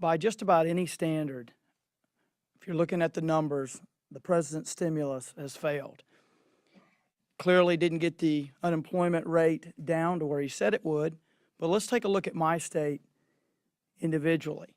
by just about any standard, if you're looking at the numbers, the president's stimulus has failed. Clearly didn't get the unemployment rate down to where he said it would, but let's take a look at my state individually.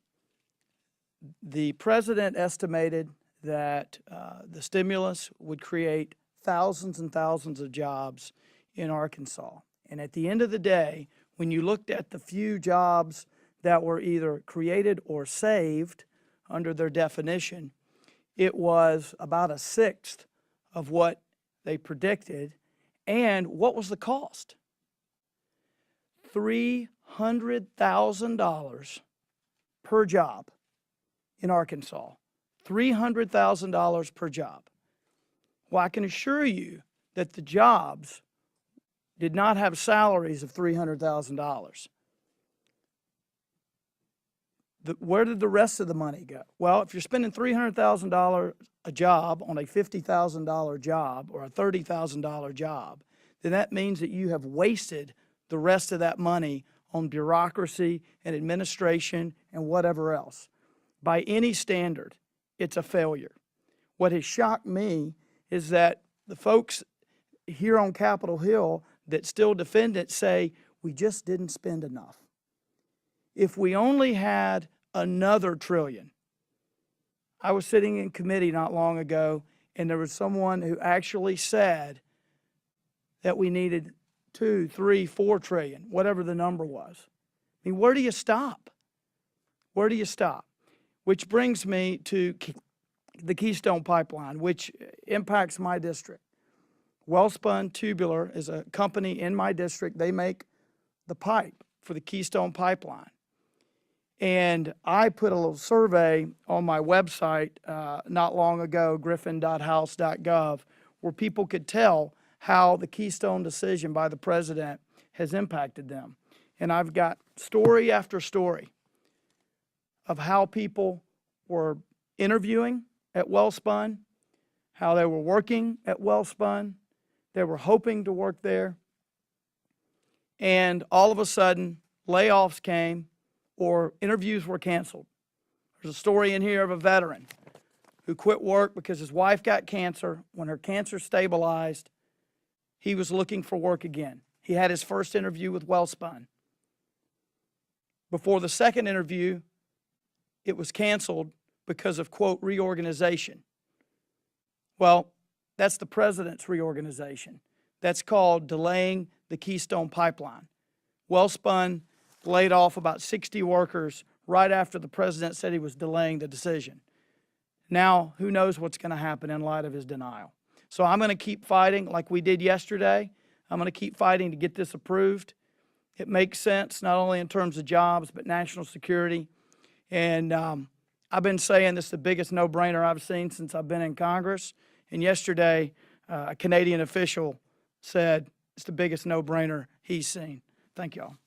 The president estimated that the stimulus would create thousands and thousands of jobs in Arkansas. And at the end of the day, when you looked at the few jobs that were either created or saved under their definition, it was about a sixth of what they predicted. And what was the cost? $300,000 per job in Arkansas. $300,000 per job. Well, I can assure you that the jobs did not have salaries of $300,000. Where did the rest of the money go? Well, if you're spending $300,000 a job on a $50,000 job or a $30,000 job, then that means that you have wasted the rest of that money on bureaucracy and administration and whatever else. By any standard, it's a failure. What has shocked me is that the folks here on Capitol Hill that still defend it say, we just didn't spend enough. If we only had another trillion. I was sitting in committee not long ago, and there was someone who actually said that we needed 2, 3, 4 trillion, whatever the number was. I mean, where do you stop? Where do you stop? Which brings me to the Keystone Pipeline, which impacts my district. Wellspun Tubular is a company in my district. They make the pipe for the Keystone Pipeline. And I put a little survey on my website not long ago, griffin.house.gov, where people could tell how the Keystone decision by the president has impacted them. And I've got story after story of how people were interviewing at Wellspun, how they were working at Wellspun, they were hoping to work there, and all of a sudden layoffs came or interviews were canceled. There's a story in here of a veteran who quit work because his wife got cancer. When her cancer stabilized, he was looking for work again. He had his first interview with Wellspun. Before the second interview, it was canceled because of, quote, reorganization. Well, that's the president's reorganization. That's called delaying the Keystone Pipeline. Wellspun laid off about 60 workers right after the president said he was delaying the decision. Now, who knows what's going to happen in light of his denial. So I'm going to keep fighting like we did yesterday. I'm going to keep fighting to get this approved. It makes sense not only in terms of jobs, but national security. And I've been saying this is the biggest no-brainer I've seen since I've been in Congress. And yesterday, a Canadian official said it's the biggest no-brainer he's seen. Thank you all.